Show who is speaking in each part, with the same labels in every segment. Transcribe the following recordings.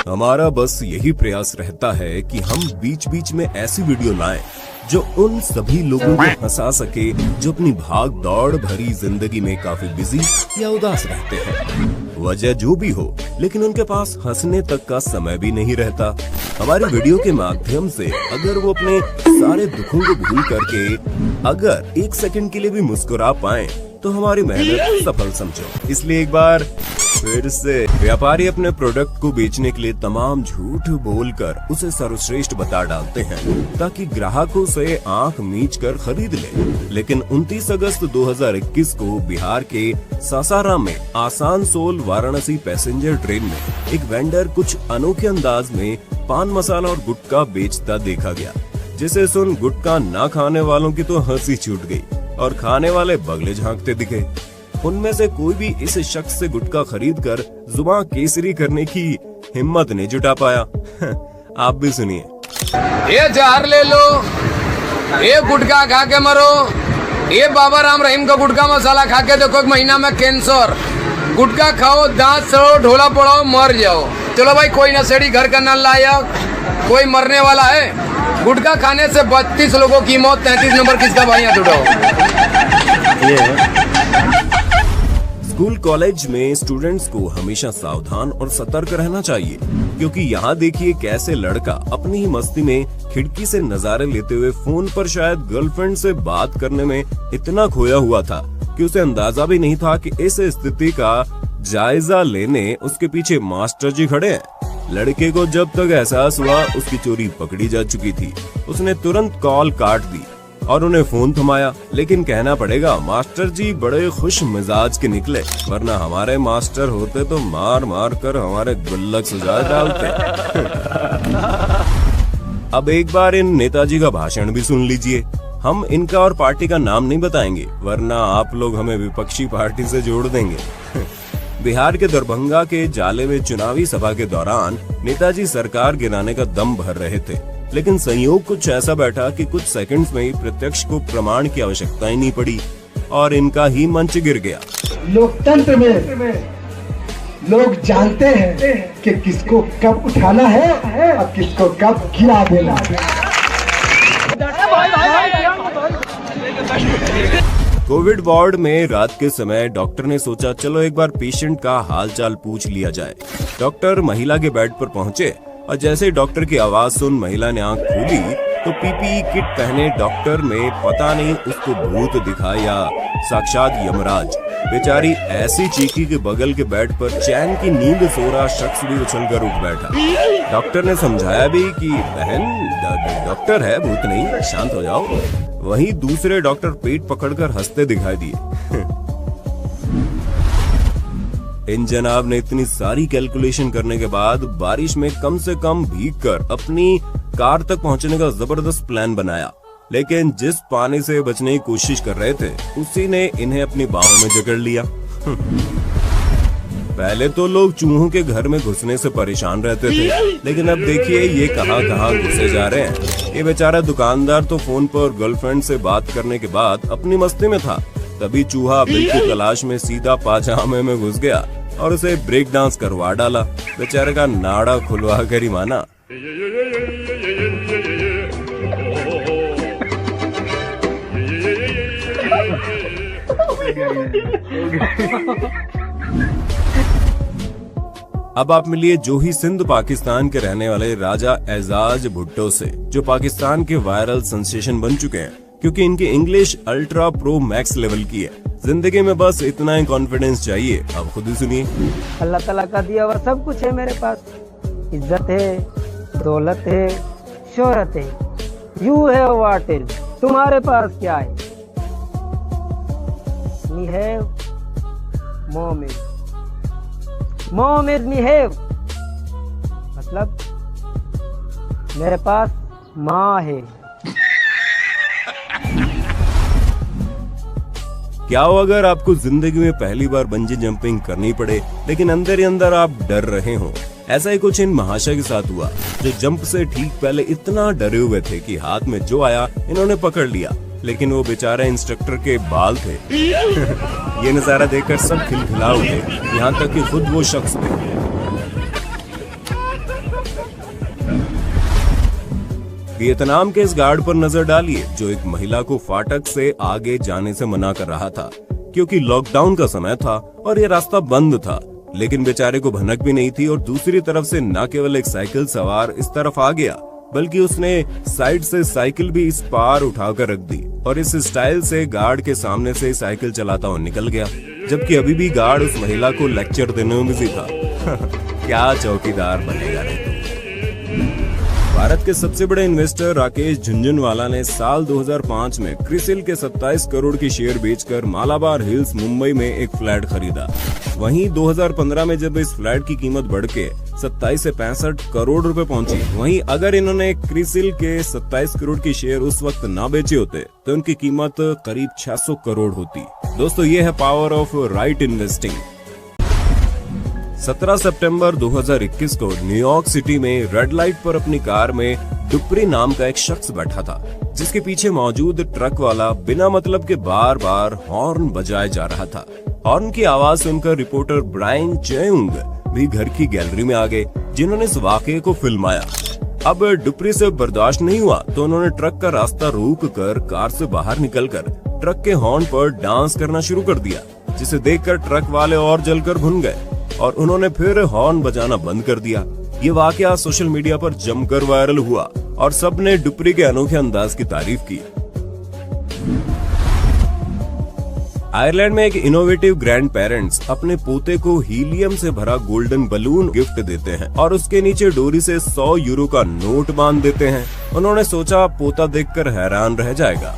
Speaker 1: हमारा बस यही प्रयास रहता है कि हम बीच बीच में ऐसी वीडियो लाएं जो उन सभी लोगों को हंसा सके जो अपनी भाग दौड़ भरी जिंदगी में काफी बिजी या उदास रहते हैं। वजह जो भी हो, लेकिन उनके पास हंसने तक का समय भी नहीं रहता। हमारी वीडियो के माध्यम से अगर वो अपने सारे दुखों को भूल करके अगर एक सेकंड के लिए भी मुस्कुरा पाएं तो हमारी मेहनत सफल समझो। इसलिए एक बार फिर से व्यापारी अपने प्रोडक्ट को बेचने के लिए तमाम झूठ बोलकर उसे सर्वश्रेष्ठ बता डालते हैं ताकि ग्राहकों से आंख मीच कर खरीद ले। लेकिन 29 अगस्त 2021 को बिहार के सासाराम में आसनसोल वाराणसी पैसेंजर ट्रेन में एक वेंडर कुछ अनोखे अंदाज में पान मसाला और गुटखा बेचता देखा गया, जिसे सुन गुटखा ना खाने वालों की तो हंसी छूट गई और खाने वाले बगले झांकते दिखे। उनमें से कोई भी इस शख्स से गुटखा खरीद कर जुबान केसरी करने की हिम्मत नहीं जुटा पाया। आप भी सुनिए।
Speaker 2: ये जहर ले लो, ये गुटखा खा के मरो, ये बाबा राम रहीम का गुटखा मसाला खा के देखो, एक महीना में कैंसर। गुटखा खाओ, दांत सड़ो, ढोला पड़ाओ, मर जाओ। चलो भाई, कोई नशेड़ी घर का नल लायक, कोई मरने वाला है। गुटखा खाने से 32 लोगों की मौत, 33 नंबर किसका भाई हाथ उठाओ।
Speaker 1: स्कूल कॉलेज में स्टूडेंट्स को हमेशा सावधान और सतर्क रहना चाहिए, क्योंकि यहाँ देखिए कैसे लड़का अपनी ही मस्ती में खिड़की से नजारे लेते हुए फोन पर शायद गर्लफ्रेंड से बात करने में इतना खोया हुआ था कि उसे अंदाजा भी नहीं था कि इस स्थिति का जायजा लेने उसके पीछे मास्टर जी खड़े हैं। लड़के को जब तक एहसास हुआ उसकी चोरी पकड़ी जा चुकी थी, उसने तुरंत कॉल काट दी और उन्हें फोन थमाया। लेकिन कहना पड़ेगा मास्टर जी बड़े खुश मिजाज के निकले, वरना हमारे मास्टर होते तो मार मार कर हमारे गुल्लक सुझा डालते। अब एक बार इन नेताजी का भाषण भी सुन लीजिए। हम इनका और पार्टी का नाम नहीं बताएंगे, वरना आप लोग हमें विपक्षी पार्टी से जोड़ देंगे। बिहार के दरभंगा के जाले में चुनावी सभा के दौरान नेताजी सरकार गिराने का दम भर रहे थे, लेकिन संयोग कुछ ऐसा बैठा कि कुछ सेकंड्स में ही प्रत्यक्ष को प्रमाण की आवश्यकता ही नहीं पड़ी और इनका ही मंच गिर गया।
Speaker 3: लोकतंत्र में लोग जानते हैं कि किसको कब उठाना है और किसको कब गिरा देना है।
Speaker 1: कोविड वार्ड में रात के समय डॉक्टर ने सोचा चलो एक बार पेशेंट का हालचाल पूछ लिया जाए। डॉक्टर महिला के बेड पर पहुंचे और जैसे डॉक्टर की आवाज सुन महिला ने आंख खोली तो पीपीई किट पहने डॉक्टर में पता नहीं उसको भूत दिखा या साक्षात यमराज। बेचारी ऐसी चीखी के बगल के बेड पर चैन की नींद सो रहा शख्स भी उछलकर उठ बैठा। डॉक्टर ने समझाया भी कि बहन डॉक्टर है, भूत नहीं, शांत हो जाओ। वहीं दूसरे डॉक्टर पेट पकड़कर हंसते दिखाई दिए। इन जनाब ने इतनी सारी कैलकुलेशन करने के बाद बारिश में कम से कम भीगकर अपनी कार तक पहुंचने का जबरदस्त प्लान बनाया, लेकिन जिस पानी से बचने की कोशिश कर रहे थे उसी ने इन्हें अपनी बाहों में जकड़ लिया। पहले तो लोग चूहों के घर में घुसने से परेशान रहते थे, लेकिन अब देखिए ये कहां घुसे जा रहे हैं। ये बेचारा दुकानदार तो फोन पर गर्लफ्रेंड से बात करने के बाद अपनी मस्ती में था, तभी चूहा बिल की तलाश में सीधा पाजामे में घुस गया और उसे ब्रेक डांस करवा डाला। बेचारे का नाड़ा खुलवा कर ही माना। अब आप मिलिए जोही सिंध पाकिस्तान के रहने वाले राजा एजाज भुट्टो से, जो पाकिस्तान के वायरल सेंसेशन बन चुके हैं क्योंकि इनकी English ultra pro max level की है। जिंदगी में बस इतना ही कॉन्फिडेंस चाहिए। अब खुद ही सुनिए।
Speaker 4: अल्लाह ताला का दिया हुआ सब कुछ है मेरे पास, इज्जत है, दौलत है, शोहरत है। यू है व्हाट इज, तुम्हारे पास क्या है? मी हैव मोम इज, मोम इज मी हैव, मतलब मेरे पास माँ है।
Speaker 1: क्या हो अगर आपको जिंदगी में पहली बार बंजी जंपिंग करनी पड़े, लेकिन अंदर ही अंदर आप डर रहे हो? ऐसा ही कुछ इन महाशय के साथ हुआ, जो जंप से ठीक पहले इतना डरे हुए थे कि हाथ में जो आया इन्होंने पकड़ लिया, लेकिन वो बेचारा इंस्ट्रक्टर के बाल थे। ये नजारा देखकर सब खिलखिला उठे, यहाँ तक कि खुद वो शख्स थे। वियतनाम के इस गार्ड पर नजर डालिए, जो एक महिला को फाटक से आगे जाने से मना कर रहा था, क्योंकि लॉकडाउन का समय था और ये रास्ता बंद था। लेकिन बेचारे को भनक भी नहीं थी और दूसरी तरफ से न केवल एक साइकिल सवार इस तरफ आ गया, बल्कि उसने साइड से साइकिल भी इस पार उठाकर रख दी और इस स्टाइल से गार्ड के सामने से साइकिल चलाता हुआ निकल गया, जबकि अभी भी गार्ड उस महिला को लेक्चर देने में बिजी था। क्या चौकीदार बनेगा रे तू। भारत के सबसे बड़े इन्वेस्टर राकेश झुनझुनवाला ने साल 2005 में क्रिसिल के 27 करोड़ की शेयर बेचकर मालाबार हिल्स मुंबई में एक फ्लैट खरीदा। वहीं 2015 में जब इस फ्लैट की कीमत बढ़ के 27 से 65 करोड़ रुपए पहुंची, वहीं अगर इन्होंने क्रिसिल के 27 करोड़ की शेयर उस वक्त ना बेचे होते तो उनकी कीमत करीब 600 करोड़ होती। दोस्तों, ये है पावर ऑफ राइट इन्वेस्टिंग। 17 सितंबर 2021 को न्यूयॉर्क सिटी में रेड लाइट पर अपनी कार में डुप्री नाम का एक शख्स बैठा था, जिसके पीछे मौजूद ट्रक वाला बिना मतलब के बार बार हॉर्न बजाए जा रहा था। हॉर्न की आवाज सुनकर रिपोर्टर ब्रायन चेउंग भी घर की गैलरी में आ गए, जिन्होंने इस वाकये को फिल्माया। अब डुप्री से बर्दाश्त नहीं हुआ तो उन्होंने ट्रक का रास्ता रोक कर कार से बाहर निकलकर ट्रक के हॉर्न पर डांस करना शुरू कर दिया, जिसे देखकर ट्रक वाले और जलकर भुन गए और उन्होंने फिर हॉर्न बजाना बंद कर दिया। ये वाकया सोशल मीडिया पर जमकर वायरल हुआ और सबने डुप्री के अनोखे अंदाज की तारीफ की। आयरलैंड में एक इनोवेटिव ग्रैंड पेरेंट्स अपने पोते को हीलियम से भरा गोल्डन बलून गिफ्ट देते हैं और उसके नीचे डोरी से 100 यूरो का नोट बांध देते हैं। उन्होंने सोचा पोता देखकर हैरान रह जाएगा।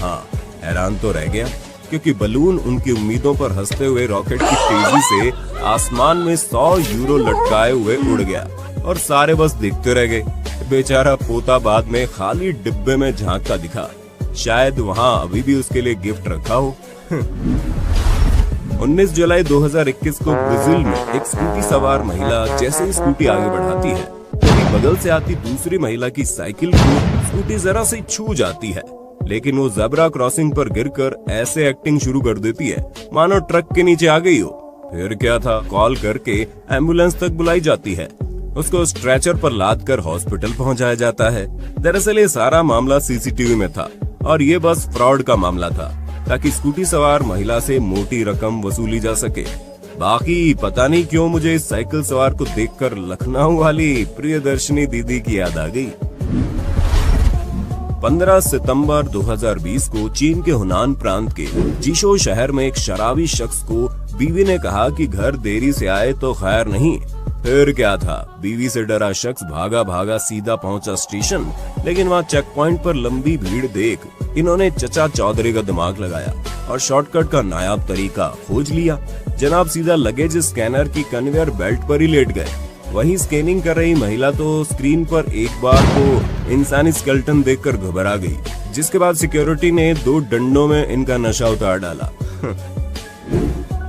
Speaker 1: हाँ, हैरान तो रह गया, क्योंकि बलून उनकी उम्मीदों पर हंसते हुए रॉकेट की तेजी से आसमान में 100 यूरो लटकाए हुए उड़ गया और सारे बस देखते रह गए। बेचारा पोता बाद में खाली डिब्बे में झांकता दिखा, शायद वहाँ अभी भी उसके लिए गिफ्ट रखा हो। 19 जुलाई 2021 को ब्राजील में एक स्कूटी सवार महिला जैसे ही स्कूटी आगे बढ़ाती है, तभी बगल से आती दूसरी महिला की साइकिल को स्कूटी जरा से छू जाती है, लेकिन वो ज़ेब्रा क्रॉसिंग पर गिरकर ऐसे एक्टिंग शुरू कर देती है मानो ट्रक के नीचे आ गई हो। फिर क्या था, कॉल करके एम्बुलेंस तक बुलाई जाती है, उसको स्ट्रेचर पर लादकर हॉस्पिटल पहुंचाया जाता है। दरअसल ये सारा मामला सीसीटीवी में था और ये बस फ्रॉड का मामला था, ताकि स्कूटी सवार महिला से मोटी रकम वसूली जा सके। बाकी पता नहीं क्यों मुझे इस साइकिल सवार को देखकर लखनऊ वाली प्रियदर्शनी दीदी की याद आ गई। 15 सितंबर 2020 को चीन के हुनान प्रांत के जीशो शहर में एक शराबी शख्स को बीवी ने कहा कि घर देरी से आए तो खैर नहीं। फिर क्या था, बीवी से डरा शख्स भागा भागा सीधा पहुंचा स्टेशन, लेकिन वहां चेक पॉइंट पर लंबी भीड़ देख इन्होंने चचा चौधरी का दिमाग लगाया और शॉर्टकट का नायाब तरीका खोज लिया। जनाब सीधा लगेज स्कैनर की कन्वेयर बेल्ट पर ही लेट गए। वहीं स्कैनिंग कर रही महिला तो स्क्रीन पर एक बार को इंसानी स्केलेटन देखकर घबरा गई, जिसके बाद सिक्योरिटी ने 2 डंडों में इनका नशा उतार डाला।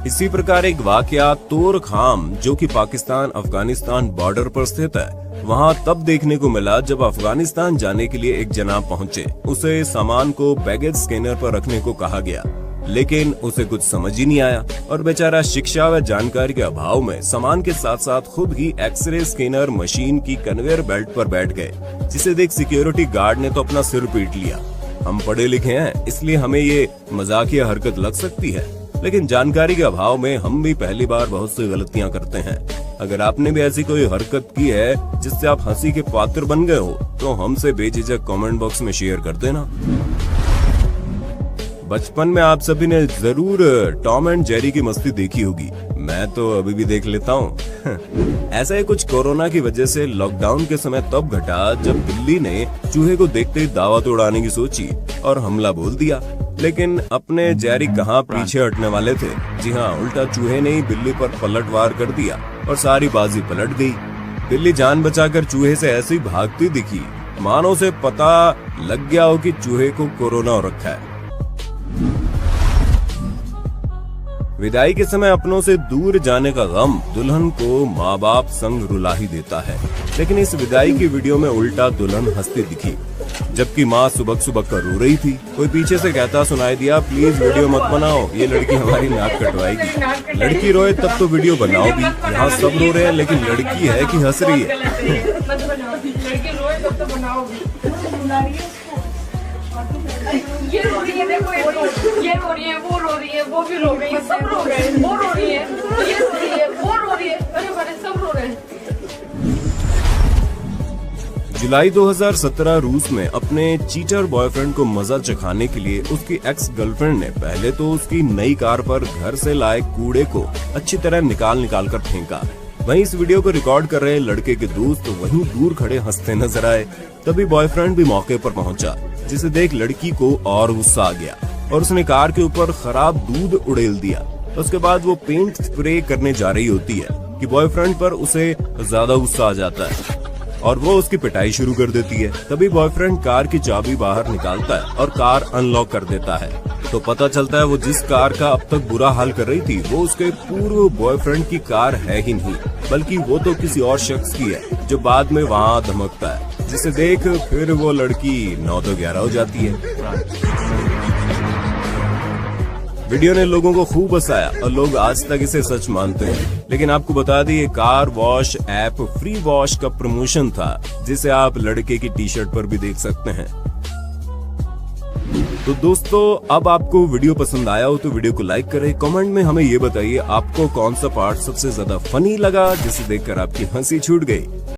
Speaker 1: इसी प्रकार एक वाकया तोर खाम, जो कि पाकिस्तान अफगानिस्तान बॉर्डर पर स्थित है, वहां तब देखने को मिला जब अफगानिस्तान जाने के लिए एक जनाब पहुंचे। उसे सामान को बैगेज स्कैनर पर रखने को कहा गया, लेकिन उसे कुछ समझ ही नहीं आया और बेचारा शिक्षा व जानकारी के अभाव में सामान के साथ साथ खुद ही एक्सरे स्कैनर मशीन की कन्वेयर बेल्ट पर बैठ गए, जिसे देख सिक्योरिटी गार्ड ने तो अपना सिर पीट लिया। हम पढ़े लिखे हैं, इसलिए हमें ये मजाकिया हरकत लग सकती है, लेकिन जानकारी के अभाव में हम भी पहली बार बहुत सी गलतियां करते हैं। अगर आपने भी ऐसी कोई हरकत की है जिससे आप हंसी के पात्र बन गए हो, तो हमसे बेझिझक कमेंट बॉक्स में शेयर कर देना। बचपन में आप सभी ने जरूर टॉम एंड जेरी की मस्ती देखी होगी, मैं तो अभी भी देख लेता हूँ। ऐसा ही कुछ कोरोना की वजह से लॉकडाउन के समय तब घटा जब बिल्ली ने चूहे को देखते ही दावत उड़ाने की सोची और हमला बोल दिया, लेकिन अपने जेरी कहाँ पीछे हटने वाले थे। जी हाँ, उल्टा चूहे ने ही बिल्ली पर पलटवार कर दिया और सारी बाजी पलट गई। बिल्ली जान बचाकर चूहे से ऐसे ही भागती दिखी मानो उसे पता लग गया हो कि चूहे को कोरोना हो रखा है। विदाई के समय अपनों से दूर जाने का गम दुल्हन को माँ बाप संग रुला ही देता है, लेकिन इस विदाई की वीडियो में उल्टा दुल्हन हंसती दिखी, जबकि माँ सुबह सुबह कर रो रही थी। कोई पीछे से कहता सुनाई दिया, प्लीज वीडियो मत बनाओ, ये लड़की हमारी नाक कटवाएगी। लड़की रोए तब तो वीडियो बनाओ भी, यहाँ सब रो रहे हैं लेकिन लड़की है कि हंस रही है।
Speaker 5: ये रो रही है, देखो ये रो रही है, वो रो रही है, वो भी रो रही है, सब रो रहे हैं, वो रो रही है, ये रो रही है, वो रो रही है, अरे बड़े सब रो रहे हैं।
Speaker 1: जुलाई 2017 रूस में अपने चीटर बॉयफ्रेंड को मजा चखाने के लिए उसकी एक्स गर्लफ्रेंड ने पहले तो उसकी नई कार पर घर से लाए कूड़े को अच्छी तरह निकाल कर फेंका। वहीं इस वीडियो को रिकॉर्ड कर रहे लड़के के दोस्त वहीं दूर खड़े हंसते नजर आए। तभी बॉयफ्रेंड भी मौके पर पहुंचा, जिसे देख लड़की को और गुस्सा आ गया और उसने कार के ऊपर खराब दूध उड़ेल दिया। उसके बाद वो पेंट स्प्रे करने जा रही होती है कि बॉयफ्रेंड पर उसे ज्यादा गुस्सा आ जाता है और वो उसकी पिटाई शुरू कर देती है। तभी बॉयफ्रेंड कार की चाबी बाहर निकालता है और कार अनलॉक कर देता है, तो पता चलता है वो जिस कार का अब तक बुरा हाल कर रही थी वो उसके पूर्व बॉयफ्रेंड की कार है ही नहीं, बल्कि वो तो किसी और शख्स की है जो बाद में वहाँ धमकता है, जिसे देख फिर वो लड़की 9 तो 11 हो जाती है। वीडियो ने लोगों को खूब हंसाया और लोग आज तक इसे सच मानते हैं। लेकिन आपको बता दें, ये car wash app free wash का प्रमोशन था, जिसे आप लड़के की टी शर्ट पर भी देख सकते हैं। तो दोस्तों, अब आपको वीडियो पसंद आया हो तो वीडियो को लाइक करें। कमेंट में हमें ये बताइए आपको कौन सा पार्ट सबसे ज्यादा फनी लगा, जिसे देखकर आपकी हंसी छूट गई।